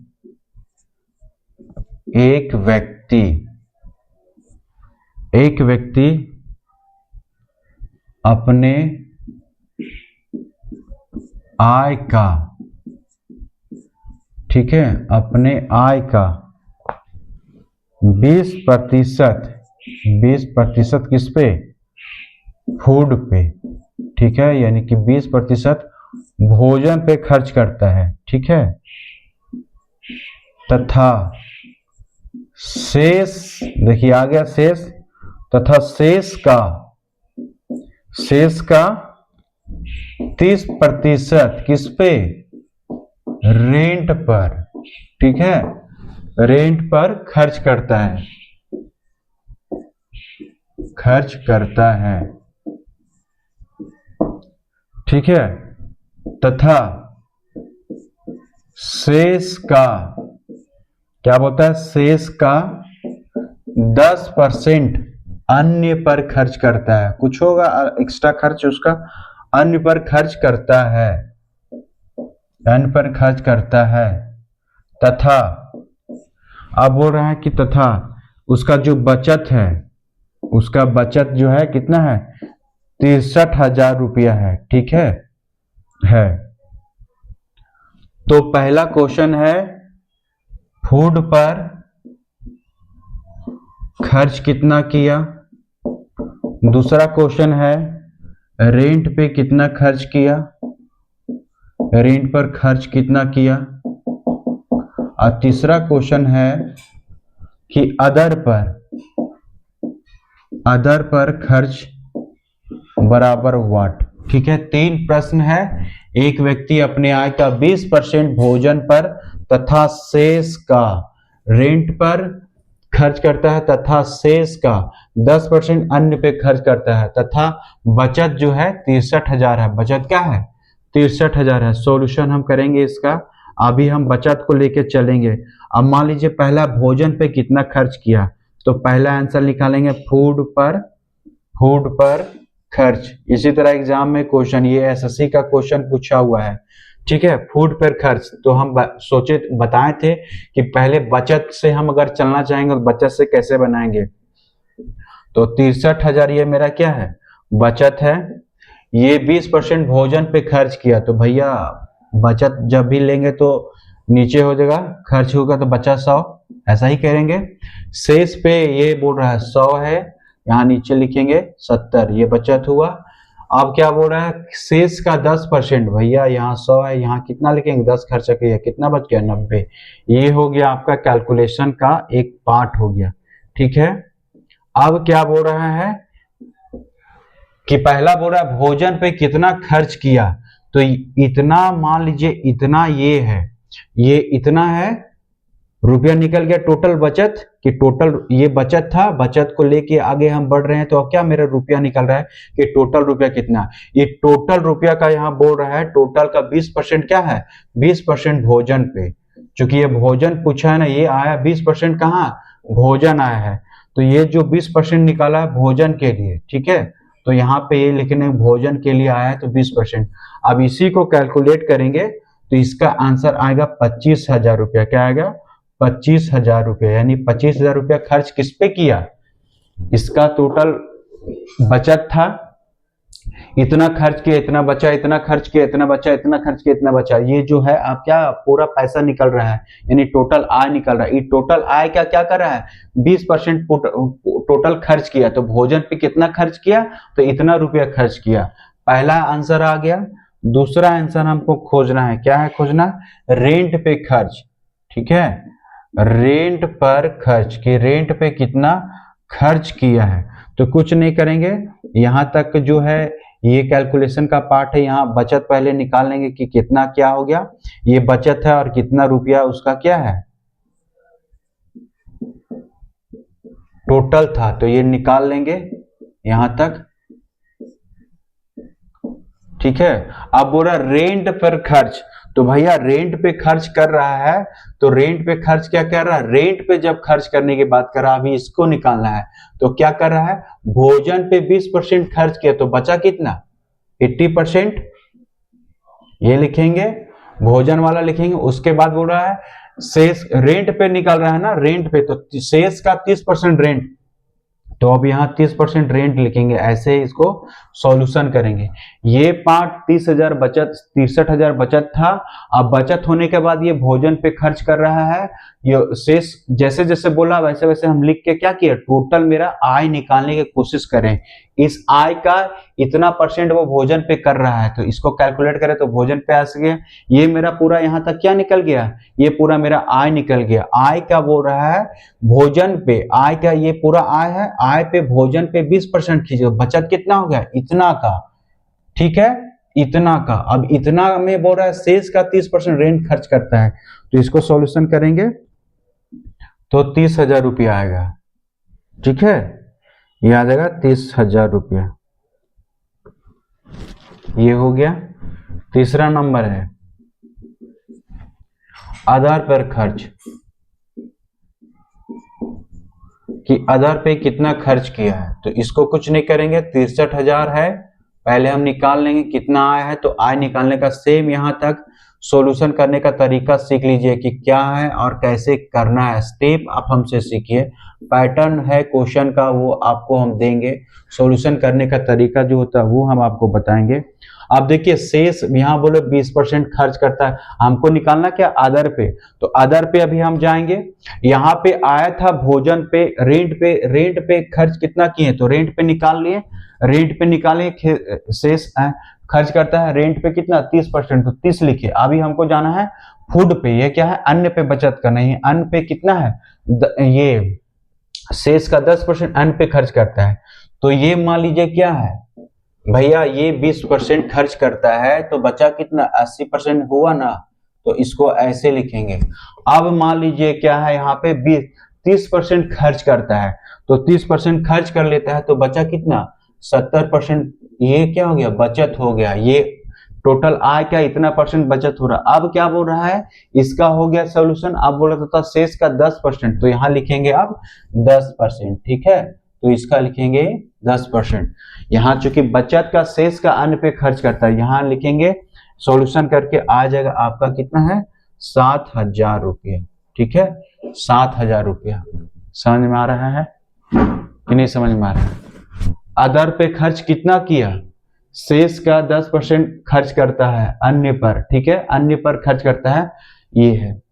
अपने आय का, ठीक है, अपने आय का 20% किस पे? फूड पे। ठीक है, यानी कि 20% भोजन पे खर्च करता है। ठीक है, तथा शेष, देखिए आ गया शेष, तथा शेष का 30% किस पे? रेंट पर। ठीक है, रेंट पर खर्च करता है। ठीक है, तथा शेष का क्या बोलता है? शेष का 10% अन्य पर खर्च करता है। कुछ होगा एक्स्ट्रा खर्च उसका, अन्य पर खर्च करता है। तथा अब बोल रहा है कि तथा उसका जो बचत है, उसका बचत जो है कितना है? 63,000 रुपया है। ठीक है। तो पहला क्वेश्चन है फूड पर खर्च कितना किया। दूसरा क्वेश्चन है रेंट पे कितना खर्च किया, रेंट पर खर्च कितना किया। और तीसरा क्वेश्चन है कि अदर पर खर्च बराबर व्हाट। ठीक है, 3 प्रश्न है। एक व्यक्ति अपने आय का 20% भोजन पर तथा शेष का रेंट पर खर्च करता है, तथा शेष का 10% अन्य पे खर्च करता है, तथा बचत जो है 63,000 है। बचत क्या है? 63,000 है। सॉल्यूशन हम करेंगे इसका, अभी हम बचत को लेके चलेंगे। अब मान लीजिए पहला भोजन पे कितना खर्च किया, तो पहला आंसर निकालेंगे फूड पर खर्च। इसी तरह एग्जाम में क्वेश्चन, ये एसएससी का क्वेश्चन पूछा हुआ है। ठीक है, फूड पर खर्च, तो हम बताए थे कि पहले बचत से हम अगर चलना चाहेंगे तो बचत से कैसे बनाएंगे। तो 63,000 ये मेरा क्या है? बचत है। ये 20% भोजन पे खर्च किया, तो भैया बचत जब भी लेंगे तो नीचे हो जाएगा, खर्च होगा तो बचा 100, ऐसा ही करेंगे। शेष पे ये बोल रहा है 100 है, यहाँ नीचे लिखेंगे 70, ये बचत हुआ। अब क्या बोल रहा है? शेष का 10%, भैया यहाँ 100 है, यहाँ कितना लिखेंगे? 10 खर्चा किया, कितना बच गया? 90। ये हो गया आपका कैलकुलेशन का एक पार्ट हो गया। ठीक है, अब क्या बोल रहा है कि पहला बोल रहा है भोजन पे कितना खर्च किया, तो इतना मान लीजिए, इतना ये है, ये इतना है, रुपया निकल गया। टोटल बचत कि टोटल ये बचत था, बचत को लेके आगे हम बढ़ रहे हैं, तो अब क्या मेरा रुपया निकल रहा है कि टोटल रुपया कितना। ये टोटल रुपया का यहाँ बोल रहा है, टोटल का 20% क्या है? 20% भोजन पे। चूंकि ये भोजन पूछा है ना, ये आया 20% कहाँ? भोजन आया है, तो ये जो 20% निकाला है भोजन के लिए। ठीक है, तो यहाँ पे ये लिखने भोजन के लिए आया है तो 20%। अब इसी को कैलकुलेट करेंगे तो इसका आंसर आएगा 25,000 रुपया। क्या आएगा? 25,000 रुपया। यानी 25,000 रुपया खर्च किस पे किया? इसका टोटल बचत था, इतना खर्च किया, इतना बचा, इतना खर्च किया, इतना बचा, इतना खर्च किया, इतना बचा। ये जो है आप क्या पूरा पैसा निकल रहा है, यानी टोटल आय निकल रहा है। ये टोटल आय क्या क्या कर रहा है? 20% टोटल खर्च किया, तो भोजन पे कितना खर्च किया? तो इतना रुपया खर्च किया। पहला आंसर आ गया। दूसरा आंसर हमको खोजना है, क्या है खोजना? रेंट पे खर्च। ठीक है, रेंट पर खर्च, कि रेंट पे कितना खर्च किया है। तो कुछ नहीं करेंगे, यहां तक जो है ये कैलकुलेशन का पार्ट है, यहाँ बचत पहले निकाल लेंगे कि कितना क्या हो गया। ये बचत है और कितना रुपया उसका क्या है? टोटल था, तो ये निकाल लेंगे यहां तक। ठीक है, अब बोल रहा रेंट पर खर्च, तो भैया रेंट पे खर्च कर रहा है, तो रेंट पे खर्च क्या कर रहा है? रेंट पे जब खर्च करने की बात कर रहा है, अभी इसको निकालना है, तो क्या कर रहा है? भोजन पे 20% खर्च किया, तो बचा कितना? 80%। ये लिखेंगे, भोजन वाला लिखेंगे। उसके बाद बोल रहा है शेष, रेंट पे निकाल रहा है ना, रेंट पे, तो शेष का 30% रेंट, तो अब यहाँ 30% रेंट लिखेंगे, ऐसे इसको सॉल्यूशन करेंगे। ये पार्ट 30,000 बचत 63,000 बचत था। अब बचत होने के बाद ये भोजन पे खर्च कर रहा है, ये शेष जैसे जैसे बोला वैसे वैसे हम लिख के क्या किया, टोटल मेरा आय निकालने की कोशिश करें। इस आय का इतना परसेंट वो भोजन पे कर रहा है, तो इसको कैलकुलेट करें तो भोजन पे आ गया। ये मेरा पूरा यहाँ तक क्या निकल गया, ये पूरा मेरा आय निकल गया। आय क्या बोल रहा है, भोजन पे आय क्या, ये पूरा आय है, आय पे भोजन पे 20% खींचो, बचत कितना हो गया, इतना का, ठीक है, इतना का। अब इतना में बोल रहा है शेष का 30% रेंट खर्च करता है, तो इसको सॉल्यूशन करेंगे तो 30,000 रुपया आएगा, ठीक है, ये आ जाएगा 30,000 रुपया। ये हो गया। तीसरा नंबर है आधार पर खर्च, कि आधार पे कितना खर्च किया है। तो इसको कुछ नहीं करेंगे, 63,000 है, पहले हम निकाल लेंगे कितना आया है। तो आय निकालने का सेम यहां तक सॉल्यूशन करने का तरीका सीख लीजिए कि क्या है और कैसे करना है, स्टेप आप हमसे सीखिए। पैटर्न है क्वेश्चन का, वो आपको हम देंगे, सॉल्यूशन करने का तरीका जो होता है वो हम आपको बताएंगे। आप देखिए शेष यहाँ बोले 20% खर्च करता है, हमको निकालना क्या, अदर पे। तो अदर पे अभी हम जाएंगे, यहाँ पे आया था भोजन पे, रेंट पे खर्च कितना किए, तो रेंट पे निकाल लिए, रेंट पे निकाले, शेष खर्च करता है रेंट पे कितना 30%, तो 30 लिखे। अभी हमको जाना है फूड पे, ये क्या है, अन्न पे बचत करना है। अन्न पे कितना है, ये शेष का 10% अन्न पे खर्च करता है। तो ये मान लीजिए क्या है भैया, ये 20% खर्च करता है, तो बचा कितना, 80% हुआ ना, तो इसको ऐसे लिखेंगे। अब मान लीजिए क्या है, यहाँ पे 30% खर्च करता है, तो 30% खर्च कर लेता है, तो बचा कितना, 70%। ये क्या हो गया, बचत हो गया। ये टोटल आय क्या, इतना परसेंट बचत हो रहा। अब क्या बोल रहा है, इसका हो गया सोल्यूशन। अब बोला था शेष का 10%, तो यहाँ लिखेंगे अब 10%, ठीक है, तो इसका लिखेंगे 10%। यहाँ चूंकि बचत का शेष का अन्न पे खर्च करता है, यहाँ लिखेंगे सॉल्यूशन करके आ जाएगा आपका कितना है, 7,000 रुपया, ठीक है, 7,000 रुपया। समझ में आ रहा है कि नहीं समझ में आ रहा है। अदर पे खर्च कितना किया, शेष का 10% खर्च करता है अन्य पर, ठीक है, अन्य पर खर्च करता है, ये है।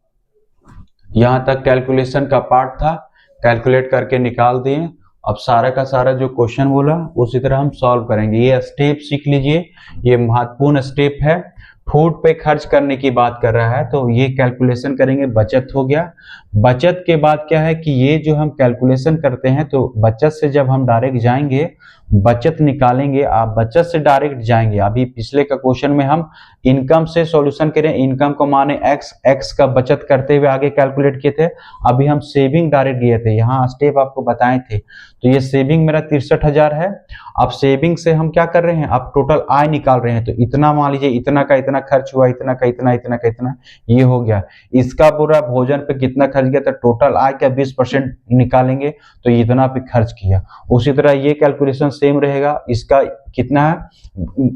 यहां तक कैलकुलेशन का पार्ट था, कैलकुलेट करके निकाल दिए। अब सारा का सारा जो क्वेश्चन बोला उसी तरह हम सॉल्व करेंगे। ये स्टेप सीख लीजिए, ये महत्वपूर्ण स्टेप है। फूड पे खर्च करने की बात कर रहा है, तो ये कैलकुलेशन करेंगे, बचत हो गया। बचत के बाद क्या है कि ये जो हम कैलकुलेशन करते हैं, तो बचत से जब हम डायरेक्ट जाएंगे बचत निकालेंगे, आप बचत से डायरेक्ट जाएंगे। अभी पिछले का क्वेश्चन में हम इनकम से सॉल्यूशन करें, इनकम को माने एक्स का बचत करते हुए आगे कैलकुलेट किए थे। अभी हम सेविंग डायरेक्ट दिए थे, यहाँ स्टेप आपको बताए थे। तो ये सेविंग मेरा 63,000 है। अब सेविंग से हम क्या कर रहे हैं, अब टोटल आय निकाल रहे हैं। तो इतना मान लीजिए, इतना का इतना खर्च हुआ, इतना का इतना, इतना का इतना, ये हो गया। इसका पूरा भोजन पे कितना खर्च गया, तो टोटल आय का 20% निकालेंगे, तो इतना पे खर्च किया। उसी तरह ये कैलकुलेशन सेम रहेगा, इसका कितना है,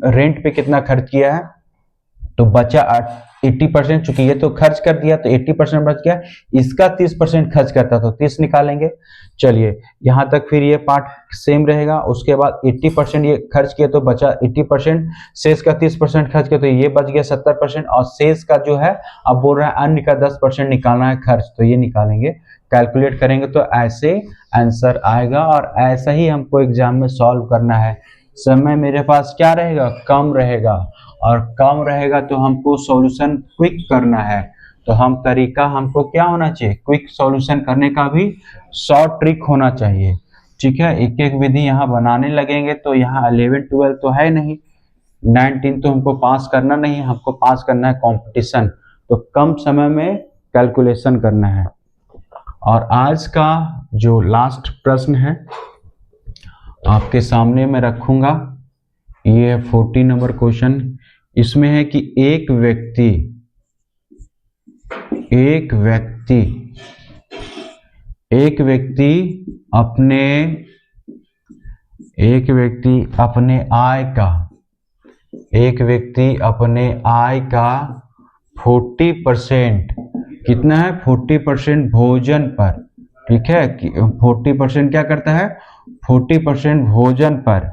रेंट पे कितना खर्च किया है, तो बचा 80%, चूंकि ये तो खर्च कर दिया तो 80% बच गया। इसका 30% खर्च करता तो 30 निकालेंगे। चलिए यहां तक फिर ये पार्ट सेम रहेगा। उसके बाद 80% ये खर्च किया तो बचा 80%, शेष का 30% खर्च किया तो ये बच गया 70%, और शेष का जो है अब बोल रहा है अन्य का 10% निकालना है खर्च, तो ये निकालेंगे। कैलकुलेट करेंगे तो ऐसे आंसर आएगा, और ऐसा ही हमको एग्जाम में सॉल्व करना है। समय मेरे पास क्या रहेगा, कम रहेगा, और कम रहेगा तो हमको सॉल्यूशन क्विक करना है। तो हम तरीका हमको क्या होना चाहिए, क्विक सॉल्यूशन करने का भी शॉर्ट ट्रिक होना चाहिए, ठीक है। एक एक विधि यहाँ बनाने लगेंगे तो यहाँ 11 12 तो है नहीं, 19 तो हमको पास करना नहीं है, हमको पास करना है कंपटीशन। तो कम समय में कैलकुलेशन करना है। और आज का जो लास्ट प्रश्न है आपके सामने मैं रखूंगा, ये है 40 नंबर क्वेश्चन। इसमें है कि एक व्यक्ति अपने आय का 40%, कितना है 40% भोजन पर, ठीक है, 40% क्या करता है, 40% भोजन पर,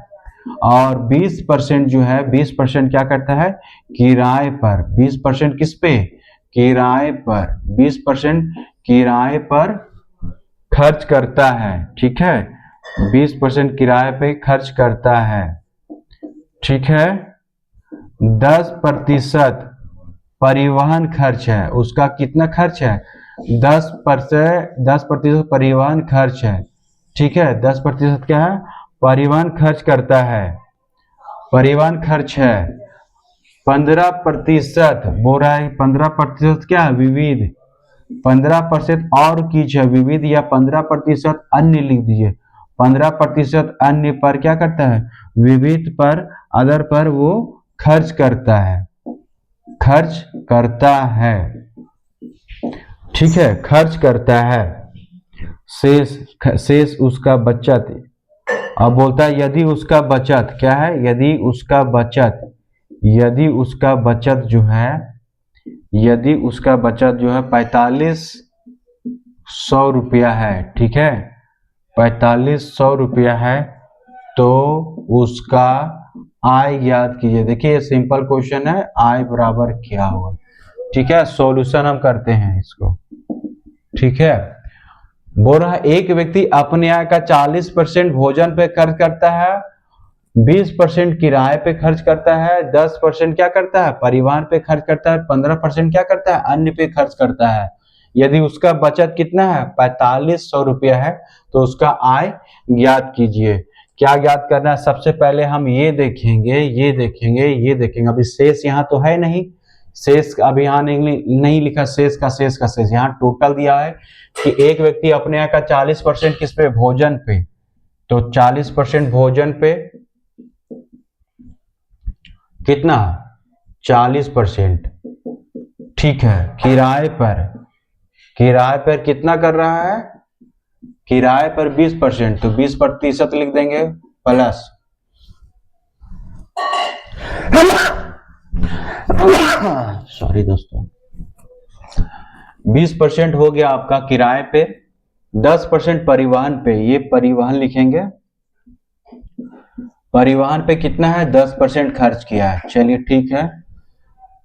और 20% जो है 20% क्या करता है, किराए पर। 20% किस पे, किराए पर। 20% किराए पर खर्च करता है, ठीक है। 20% किराए पे खर्च करता है, ठीक है। 10% परिवहन खर्च है, उसका कितना खर्च है, 10% परिवहन खर्च है, ठीक है। 10% क्या है, परिवहन खर्च करता है, परिवहन खर्च है। 15% बोल रहा है, 15% क्या है, विविध। 15% और कीजिए विविध, या 15% अन्य लिख दीजिए। 15% अन्य पर क्या करता है, विविध पर, अदर पर वो खर्च करता है, खर्च करता है, ठीक है, खर्च करता है। शेष उसका बचत। अब बोलता है यदि उसका बचत क्या है, यदि उसका बचत, यदि उसका बचत जो है, यदि उसका बचत जो है 4500 रुपया है, ठीक है, 4500 रुपया है, तो उसका आय ज्ञात कीजिए। देखिए ये सिंपल क्वेश्चन है, आय बराबर क्या होगा, ठीक है। सॉल्यूशन हम करते हैं इसको, ठीक है। बोल रहा है एक व्यक्ति अपने आय का 40% भोजन पे खर्च करता है, 20% किराए पे खर्च करता है, 10% क्या करता है, परिवहन पे खर्च करता है, 15% क्या करता है, अन्य पे खर्च करता है। यदि उसका बचत कितना है, 4500 रुपया है, तो उसका आय ज्ञात कीजिए। क्या ज्ञात करना है, सबसे पहले हम ये देखेंगे, ये देखेंगे, ये देखेंगे। अभी शेष यहाँ तो है नहीं, शेष अभी यहाँ नहीं लिखा, शेष का शेष का शेष। यहाँ टोटल दिया है कि एक व्यक्ति अपने यहाँ का 40% किस पे, भोजन पे, तो 40% भोजन पे कितना, 40%, ठीक है। किराए पर, किराए पर कितना कर रहा है, किराए पर 20%, तो 20% लिख देंगे प्लस सॉरी दोस्तों, 20% हो गया आपका किराए पे, 10% परिवहन पे, ये परिवहन लिखेंगे। परिवहन पे कितना है, 10% खर्च किया है, चलिए ठीक है।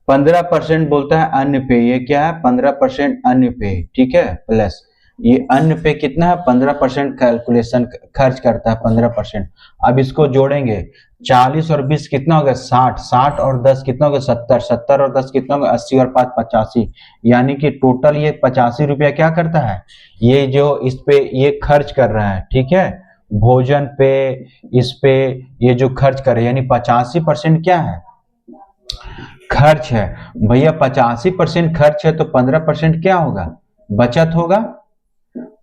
15% बोलता है अन्य पे, ये क्या है, 15% अन्य पे, ठीक है, प्लस ये अन्य पे कितना है, 15% कैलकुलेशन खर्च करता है, 15%। अब इसको जोड़ेंगे, 40 और 20 कितना हो गया, 60, 60 और 10 कितना हो गया, 70, 70 और 10 कितना हो गया, 80 और 5 85, यानी कि टोटल ये 85 रुपया क्या करता है, ये जो इस पे ये खर्च कर रहा है, ठीक है, भोजन पे, इस पे ये जो खर्च कर रहे हैं, यानी 85% क्या है, खर्च है। भैया 85% खर्च है, तो 15% क्या होगा, बचत होगा।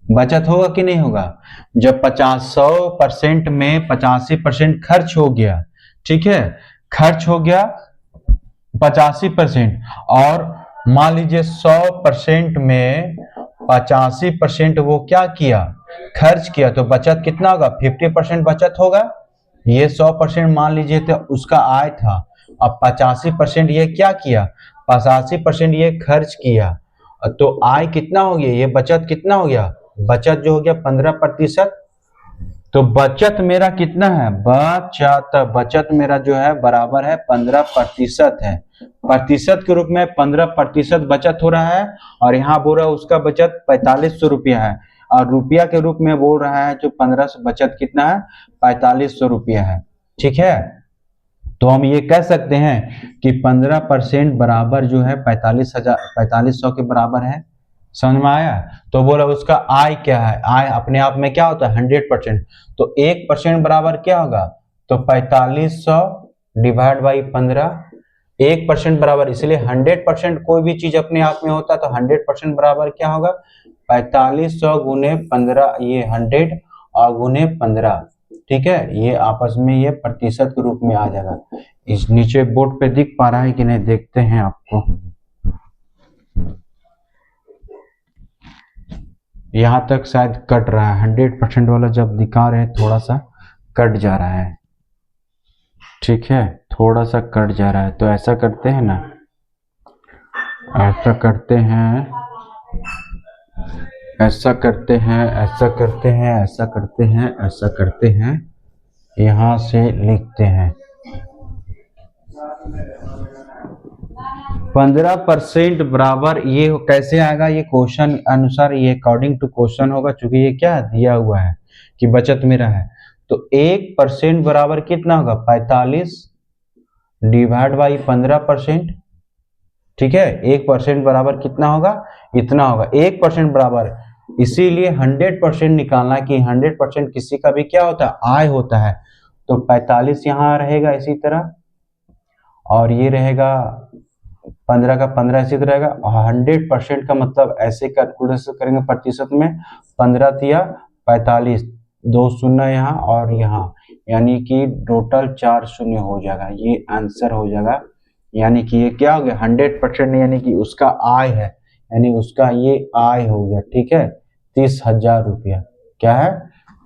बचत होगा कि नहीं होगा, जब 100% में 85% खर्च हो गया, ठीक है, खर्च हो गया 85%, और मान लीजिए 100% में 85% वो क्या किया, खर्च किया, तो बचत कितना होगा, 50% बचत होगा। ये 100% मान लीजिए तो उसका आय था, अब 85% ये क्या किया, 85% ये खर्च किया, तो आय कितना हो गया, ये बचत कितना हो गया, बचत जो हो गया 15%। तो बचत मेरा कितना है, बचत मेरा जो है बराबर है 15% है। प्रतिशत के रूप में 15% बचत हो रहा है, और यहाँ बोल रहा है उसका बचत 4500 रुपया है, और रुपया के रूप में बोल रहा है जो 1500 बचत कितना है, 4500 रुपया है, ठीक है। तो हम ये कह सकते हैं कि 15% बराबर जो है 4500 के बराबर है। समझ में आया। तो बोला उसका आय क्या है, आय अपने आप में क्या होता है, 100%, तो 1% बराबर क्या होगा, तो 4500 डिवाइड बाई 15, 1% बराबर, इसलिए 100% कोई भी चीज अपने आप में होता है, तो 100% बराबर क्या होगा, 4500 गुने 15, ये 100 और गुने 15, ठीक है, ये आपस में ये प्रतिशत के रूप में आ जाएगा। इस नीचे बोर्ड पे दिख पा रहा है कि नहीं, देखते हैं आपको, यहां तक शायद कट रहा है, 100% वाला जब दिखा रहे हैं थोड़ा सा कट जा रहा है, ठीक है, थोड़ा सा कट जा रहा है। तो ऐसा करते हैं ना, ऐसा करते हैं, ऐसा करते हैं, ऐसा करते हैं, ऐसा करते हैं, ऐसा करते हैं, यहाँ से लिखते हैं 15% बराबर ये कैसे आएगा, ये क्वेश्चन अनुसार, ये अकॉर्डिंग टू क्वेश्चन होगा, चूंकि ये क्या दिया हुआ है कि बचत मेरा है। तो 1% बराबर कितना होगा, 45 डिवाइड बाई 15%। ठीक है, 1% बराबर कितना होगा, इतना होगा। 1% बराबर, इसीलिए 100% निकालना कि 100% किसी का भी क्या होता है, आय होता है। तो 45 यहाँ रहेगा इसी तरह, और ये रहेगा 15 का 15 इसी तरह रहेगा। 100% का मतलब ऐसे कैलकुलेशन करेंगे प्रतिशत में, 15 तिया 45, 2 शून्य यहाँ और यहाँ, यानी कि टोटल 4 शून्य हो जाएगा, ये आंसर हो जाएगा। यानी कि ये क्या हो गया, 100% यानी कि उसका आय है, यानी उसका ये आय हो गया। ठीक है, 30,000 रुपया, क्या है,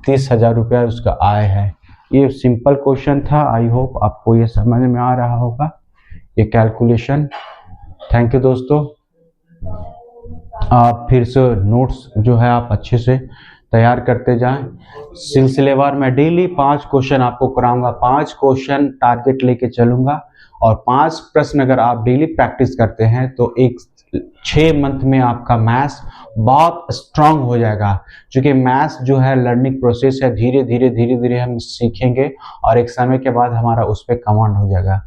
30,000 रुपया उसका आय है। ये सिंपल क्वेश्चन था, आई होप आपको ये समझ में आ रहा होगा ये कैलकुलेशन। थैंक यू दोस्तों। आप फिर से नोट्स जो है आप अच्छे से तैयार करते जाएं। सिलसिलेवार मैं डेली 5 क्वेश्चन आपको कराऊंगा, 5 क्वेश्चन टारगेट लेके चलूंगा, और 5 प्रश्न अगर आप डेली प्रैक्टिस करते हैं तो 6 मंथ में आपका मैथ्स बहुत स्ट्रांग हो जाएगा। क्योंकि मैथ्स जो है लर्निंग प्रोसेस है, धीरे धीरे हम सीखेंगे और एक समय के बाद हमारा उस पर कमांड हो जाएगा।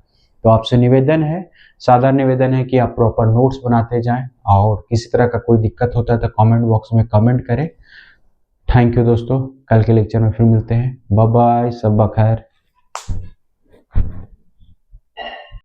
तो आपसे निवेदन है, सादा निवेदन है कि आप प्रॉपर नोट्स बनाते जाएं, और किसी तरह का कोई दिक्कत होता है तो कमेंट बॉक्स में कमेंट करें। थैंक यू दोस्तों, कल के लेक्चर में फिर मिलते हैं। बाय बाय, सब खैर।